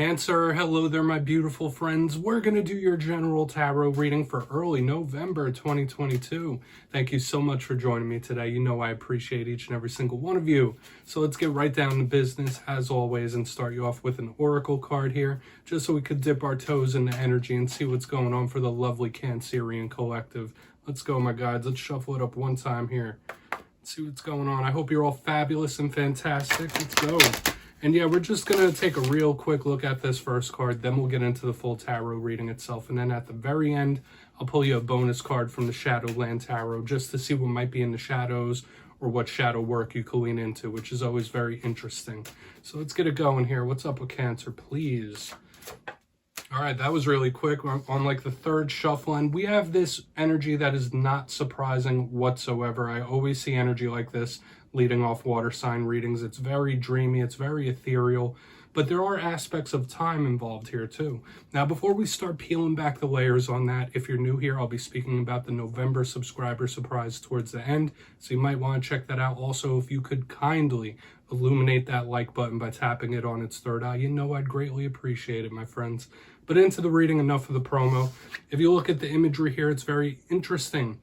Cancer, hello there, my beautiful friends. We're going to do your general tarot reading for early November 2022. Thank you so much for joining me today. You know I appreciate each and every single one of you. So let's get right down to business, as always, and start you off with an oracle card here, just so we could dip our toes into energy and see what's going on for the lovely Cancerian collective. Let's go, my guides. Let's shuffle it up one time here. Let's see what's going on. I hope you're all fabulous and fantastic. Let's go. And yeah, we're just going to take a real quick look at this first card, then we'll get into the full tarot reading itself. And then at the very end, I'll pull you a bonus card from the Shadowland Tarot just to see what might be in the shadows or what shadow work you can lean into, which is always very interesting. So let's get it going here. What's up with Cancer, please? All right, that was really quick. On like the third shuffling, we have this energy that is not surprising whatsoever. I always see energy like this leading off water sign readings. It's very dreamy, it's very ethereal, but there are aspects of time involved here too. Now, before we start peeling back the layers on that, if you're new here, I'll be speaking about the November subscriber surprise towards the end, so you might want to check that out. Also, if you could kindly illuminate that like button by tapping it on its third eye, you know I'd greatly appreciate it, my friends. But into the reading, enough of the promo. If you look at the imagery here, it's very interesting.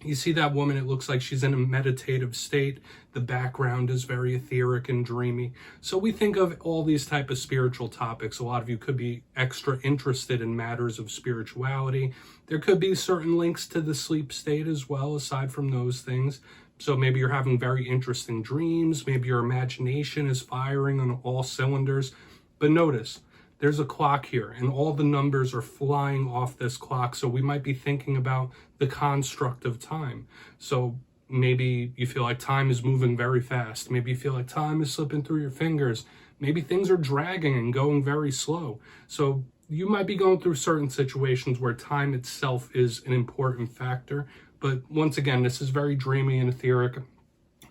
You see that woman, it looks like she's in a meditative state. The background is very etheric and dreamy. So we think of all these type of spiritual topics. A lot of you could be extra interested in matters of spirituality. There could be certain links to the sleep state as well, aside from those things. So maybe you're having very interesting dreams. Maybe your imagination is firing on all cylinders. But notice, there's a clock here and all the numbers are flying off this clock. So we might be thinking about the construct of time. So maybe you feel like time is moving very fast. Maybe you feel like time is slipping through your fingers. Maybe things are dragging and going very slow. So you might be going through certain situations where time itself is an important factor. But once again, this is very dreamy and etheric.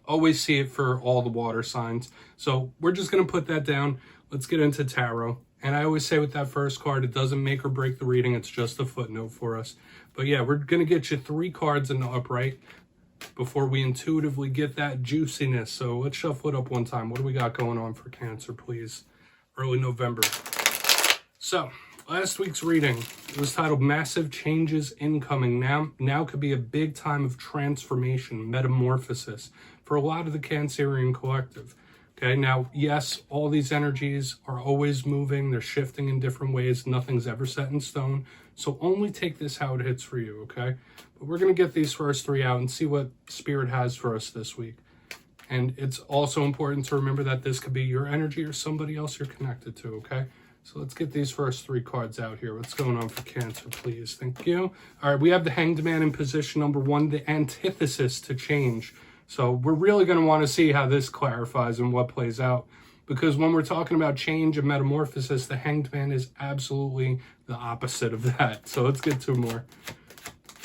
Always see it for all the water signs. So we're just going to put that down. Let's get into tarot. And I always say with that first card, it doesn't make or break the reading. It's just a footnote for us. But yeah, we're going to get you 3 cards in the upright before we intuitively get that juiciness. So let's shuffle it up one time. What do we got going on for Cancer, please? Early November. So last week's reading, it was titled Massive Changes Incoming. Now could be a big time of transformation, metamorphosis for a lot of the Cancerian collective. Okay, now, yes, all these energies are always moving. They're shifting in different ways. Nothing's ever set in stone. So only take this how it hits for you, okay? But we're going to get these first 3 out and see what Spirit has for us this week. And it's also important to remember that this could be your energy or somebody else you're connected to, okay? So let's get these first 3 cards out here. What's going on for Cancer, please? Thank you. All right, we have the Hanged Man in position number 1, the antithesis to change. So we're really going to want to see how this clarifies and what plays out. Because when we're talking about change and metamorphosis, the Hanged Man is absolutely the opposite of that. So let's get 2 more.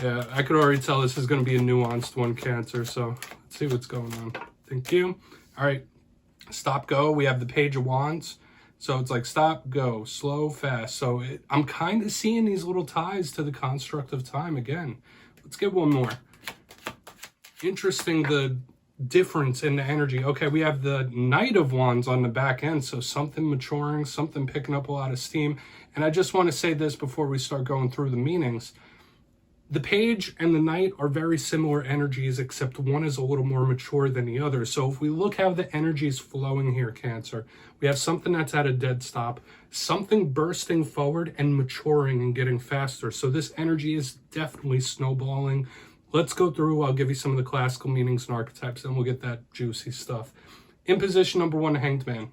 Yeah, I could already tell this is going to be a nuanced one, Cancer. So let's see what's going on. Thank you. All right. Stop, go. We have the Page of Wands. So it's like stop, go, slow, fast. So I'm kind of seeing these little ties to the construct of time again. Let's get one more. Interesting, the difference in the energy. Okay, we have the Knight of Wands on the back end, so something maturing, something picking up a lot of steam. And I just want to say this before we start going through the meanings. The Page and the Knight are very similar energies, except one is a little more mature than the other. So if we look how the energy is flowing here, Cancer, we have something that's at a dead stop, something bursting forward and maturing and getting faster. So this energy is definitely snowballing. Let's go through. I'll give you some of the classical meanings and archetypes, and we'll get that juicy stuff. In position number 1, Hanged Man.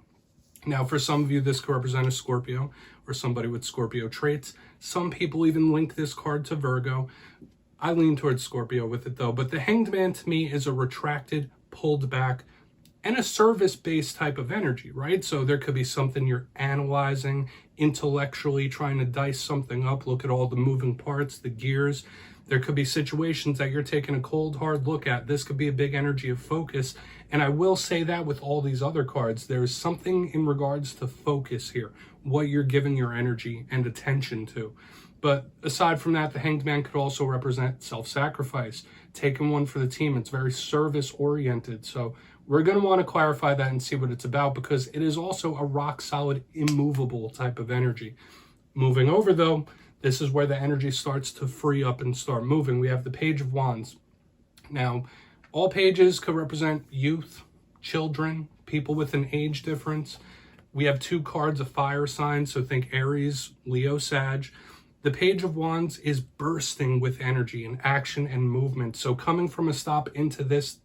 Now, for some of you, this could represent a Scorpio or somebody with Scorpio traits. Some people even link this card to Virgo. I lean towards Scorpio with it, though. But the Hanged Man, to me, is a retracted, pulled back, and a service-based type of energy, right? So there could be something you're analyzing, intellectually trying to dice something up, look at all the moving parts, the gears. There could be situations that you're taking a cold, hard look at. This could be a big energy of focus. And I will say that with all these other cards, there's something in regards to focus here, what you're giving your energy and attention to. But aside from that, the Hanged Man could also represent self-sacrifice, taking one for the team. It's very service-oriented. So We're going to want to clarify that and see what it's about, because it is also a rock solid, immovable type of energy. Moving over though, this is where the energy starts to free up and start moving. We have the Page of Wands. Now, all pages could represent youth, children, people with an age difference. We have 2 cards of fire signs, so think Aries, Leo, Sag. The Page of Wands is bursting with energy and action and movement. So coming from a stop into this,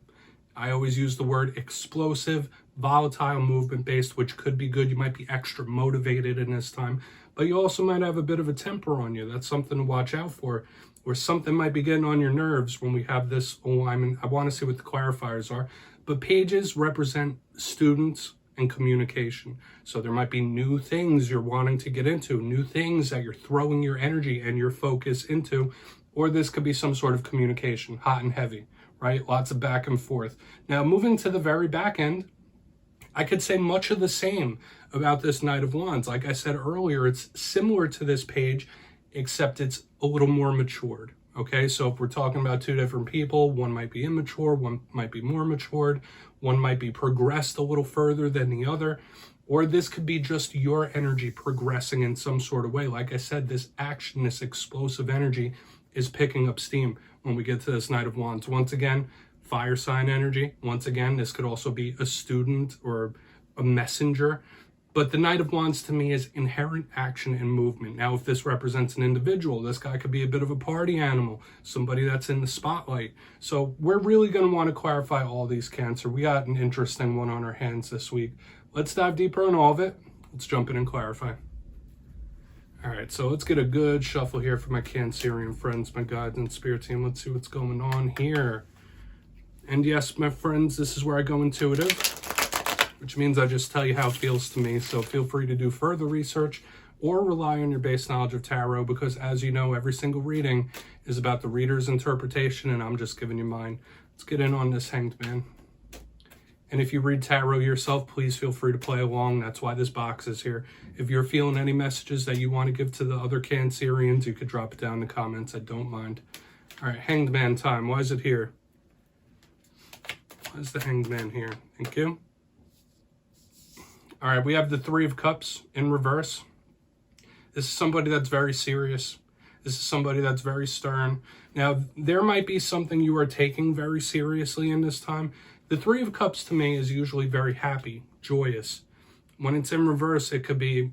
I always use the word explosive, volatile, movement-based, which could be good. You might be extra motivated in this time, but you also might have a bit of a temper on you. That's something to watch out for, or something might be getting on your nerves when we have this alignment. I want to see what the clarifiers are, but pages represent students and communication. So there might be new things you're wanting to get into, new things that you're throwing your energy and your focus into, or this could be some sort of communication, hot and heavy, right? Lots of back and forth. Now, moving to the very back end, I could say much of the same about this Knight of Wands. Like I said earlier, it's similar to this page, except it's a little more matured. Okay, so if we're talking about 2 different people, one might be immature, one might be more matured, one might be progressed a little further than the other, or this could be just your energy progressing in some sort of way. Like I said, this action, this explosive energy is picking up steam when we get to this Knight of Wands. Once again, fire sign energy. Once again, this could also be a student or a messenger. But the Knight of Wands to me is inherent action and movement. Now, if this represents an individual, this guy could be a bit of a party animal, somebody that's in the spotlight. So we're really going to want to clarify all these, Cancer. We got an interesting one on our hands this week. Let's dive deeper on all of it. Let's jump in and clarify. All right, so let's get a good shuffle here for my Cancerian friends, my guides and spirit team. Let's see what's going on here. And yes, my friends, this is where I go intuitive, which means I just tell you how it feels to me. So feel free to do further research or rely on your base knowledge of tarot, because as you know, every single reading is about the reader's interpretation, and I'm just giving you mine. Let's get in on this Hanged Man. And if you read tarot yourself, please feel free to play along. That's why this box is here. If you're feeling any messages that you want to give to the other Cancerians, you could drop it down in the comments. I don't mind. All right, Hanged Man time. Why is it here? Why is the Hanged Man here? Thank you. All right, we have the 3 of Cups in reverse. This is somebody that's very serious. This is somebody that's very stern. Now, there might be something you are taking very seriously in this time. The 3 of Cups to me is usually very happy, joyous. When it's in reverse, it could be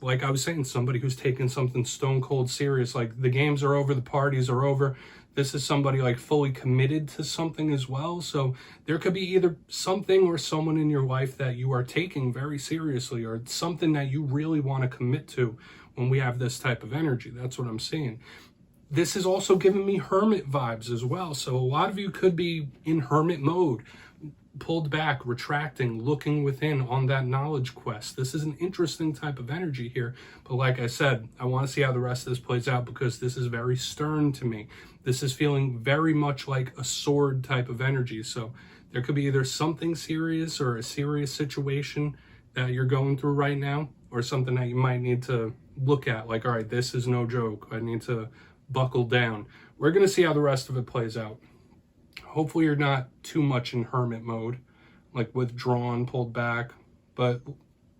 like I was saying, somebody who's taking something stone cold serious. Like the games are over, the parties are over. This is somebody like fully committed to something as well. So there could be either something or someone in your life that you are taking very seriously, or something that you really want to commit to when we have this type of energy. That's what I'm seeing. This is also giving me hermit vibes as well. So a lot of you could be in hermit mode, pulled back, retracting, looking within on that knowledge quest. This is an interesting type of energy here. But like I said, I want to see how the rest of this plays out, because this is very stern to me. This is feeling very much like a sword type of energy. So there could be either something serious or a serious situation that you're going through right now, or something that you might need to look at. Like, all right, this is no joke. I need to buckle down. We're going to see how the rest of it plays out. Hopefully you're not too much in hermit mode, like withdrawn, pulled back, but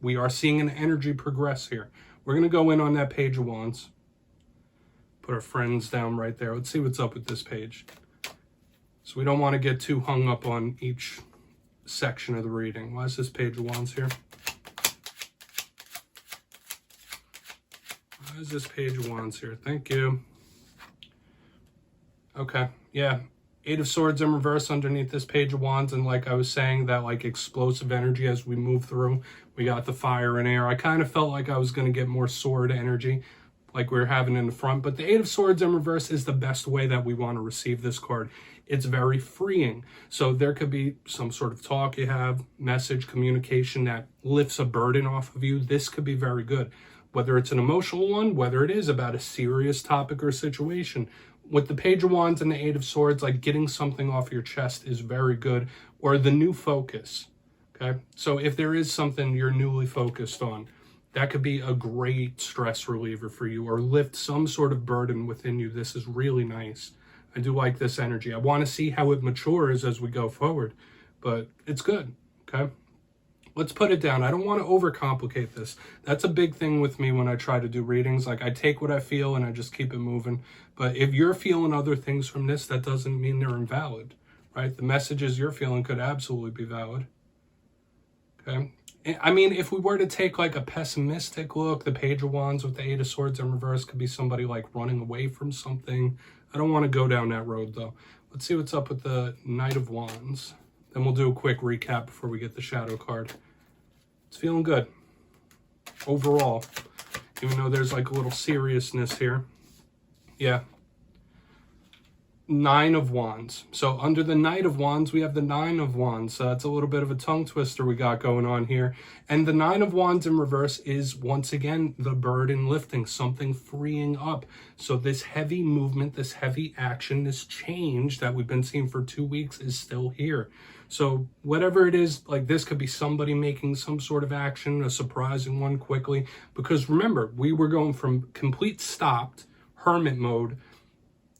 we are seeing an energy progress here. We're going to go in on that Page of Wands. Put our friends down right there. Let's see what's up with this page. So we don't want to get too hung up on each section of the reading. Why is this Page of Wands here? Why is this Page of Wands here? Thank you. Okay, yeah. 8 of Swords in reverse underneath this Page of Wands, and like I was saying, that like explosive energy as we move through. We got the fire and air. I kind of felt like I was going to get more sword energy like we were having in the front, but the 8 of Swords in reverse is the best way that we want to receive this card. It's very freeing. So there could be some sort of talk you have, message, communication that lifts a burden off of you. This could be very good. Whether it's an emotional one, whether it is about a serious topic or situation. With the Page of Wands and the 8 of Swords, like getting something off your chest is very good. Or the new focus, okay? So if there is something you're newly focused on, that could be a great stress reliever for you, or lift some sort of burden within you. This is really nice. I do like this energy. I want to see how it matures as we go forward. but it's good, okay? Let's put it down. I don't want to overcomplicate this. That's a big thing with me when I try to do readings. Like, I take what I feel and I just keep it moving. But if you're feeling other things from this, that doesn't mean they're invalid, right? The messages you're feeling could absolutely be valid, okay? I mean, if we were to take like a pessimistic look, the Page of Wands with the Eight of Swords in reverse could be somebody like running away from something. I don't want to go down that road though. Let's see what's up with the Knight of Wands. Then we'll do a quick recap before we get the shadow card. It's feeling good overall, even though there's like a little seriousness here. Yeah. Nine of Wands. So under the Knight of Wands, we have the Nine of Wands. So that's a little bit of a tongue twister we got going on here. And the Nine of Wands in reverse is, once again, the burden lifting, something freeing up. So this heavy movement, this heavy action, this change that we've been seeing for 2 weeks is still here. So whatever it is, like this could be somebody making some sort of action, a surprising one quickly. Because remember, we were going from complete stopped hermit mode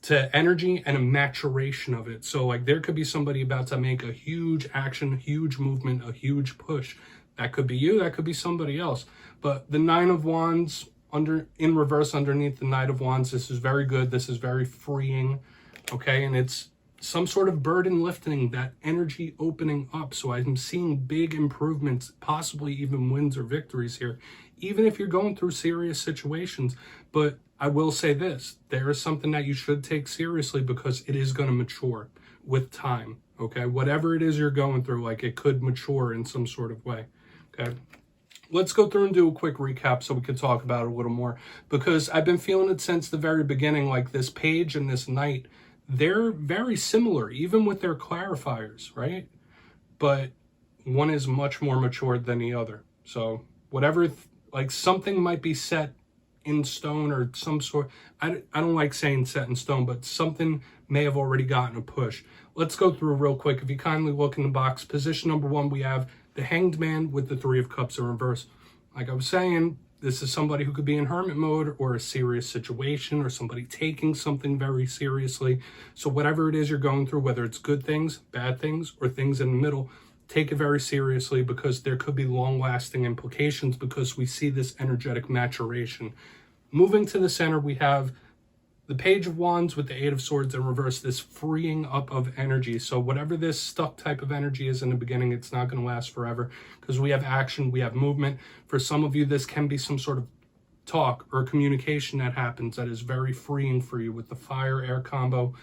to energy and a maturation of it. So like there could be somebody about to make a huge action, huge movement, a huge push. That could be you, that could be somebody else. But the Nine of Wands in reverse underneath the Knight of Wands, this is very good. This is very freeing, okay? And it's some sort of burden lifting, that energy opening up. So I'm seeing big improvements, possibly even wins or victories here, even if you're going through serious situations. But I will say this, there is something that you should take seriously because it is going to mature with time, okay? Whatever it is you're going through, like it could mature in some sort of way, okay? Let's go through and do a quick recap so we can talk about it a little more, because I've been feeling it since the very beginning, like this Page and this Knight, they're very similar, even with their clarifiers, right? But one is much more matured than the other. So whatever, like something might be set in stone or some sort, I don't like saying set in stone, but something may have already gotten a push. Let's go through real quick. If you kindly look in the box, position number 1, we have the Hanged Man with the Three of Cups in reverse. Like I was saying, this is somebody who could be in hermit mode or a serious situation or somebody taking something very seriously. So whatever it is you're going through, whether it's good things, bad things, or things in the middle, take it very seriously because there could be long-lasting implications because we see this energetic maturation. Moving to the center, we have the Page of Wands with the Eight of Swords in reverse, this freeing up of energy. So whatever this stuck type of energy is in the beginning, it's not going to last forever because we have action, we have movement. For some of you, this can be some sort of talk or communication that happens that is very freeing for you with the fire-air combo.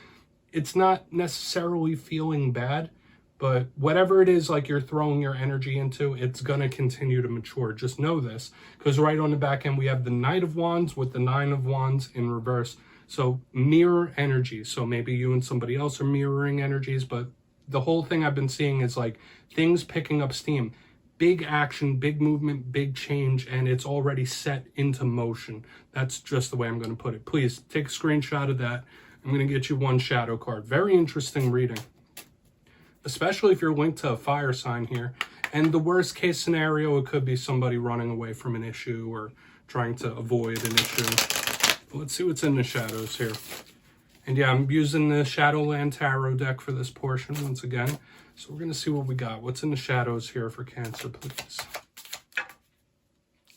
It's not necessarily feeling bad, but whatever it is like you're throwing your energy into, it's going to continue to mature. Just know this, because right on the back end, we have the Knight of Wands with the Nine of Wands in reverse. So mirror energy. So maybe you and somebody else are mirroring energies, but the whole thing I've been seeing is like things picking up steam. Big action, big movement, big change, and it's already set into motion. That's just the way I'm going to put it. Please take a screenshot of that. I'm going to get you one shadow card. Very interesting reading, especially if you're linked to a fire sign here. And the worst case scenario, it could be somebody running away from an issue or trying to avoid an issue. Let's see what's in the shadows here. And yeah, I'm using the Shadowland Tarot deck for this portion once again. So we're going to see what we got. What's in the shadows here for Cancer, please?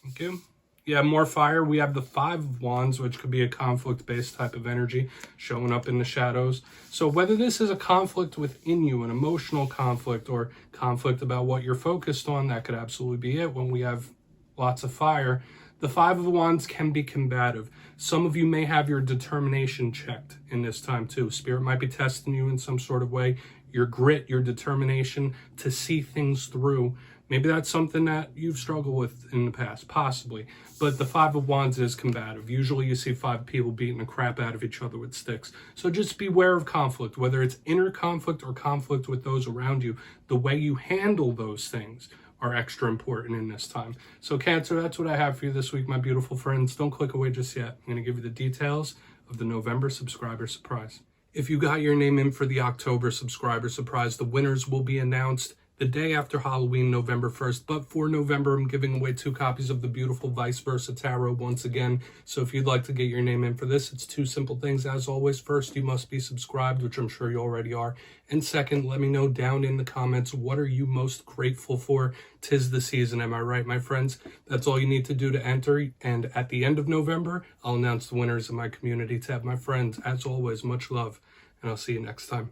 Thank you. Yeah, more fire. We have the Five of Wands, which could be a conflict-based type of energy showing up in the shadows. So whether this is a conflict within you, an emotional conflict, or conflict about what you're focused on, that could absolutely be it when we have lots of fire. The Five of Wands can be combative. Some of you may have your determination checked in this time too. Spirit might be testing you in some sort of way. Your grit, your determination to see things through. Maybe that's something that you've struggled with in the past, possibly. But the Five of Wands is combative. Usually you see 5 people beating the crap out of each other with sticks. So just beware of conflict, whether it's inner conflict or conflict with those around you. The way you handle those things are extra important in this time. So Cancer, that's what I have for you this week, my beautiful friends. Don't click away just yet. I'm going to give you the details of the November subscriber surprise. If you got your name in for the October subscriber surprise, the winners will be announced the day after Halloween, November 1st. But for November, I'm giving away 2 copies of the beautiful Vice Versa Tarot once again. So if you'd like to get your name in for this, it's 2 simple things. As always, first, you must be subscribed, which I'm sure you already are. And second, let me know down in the comments, what are you most grateful for? 'Tis the season, am I right, my friends? That's all you need to do to enter. And at the end of November, I'll announce the winners in my community tab. My friends, as always, much love, and I'll see you next time.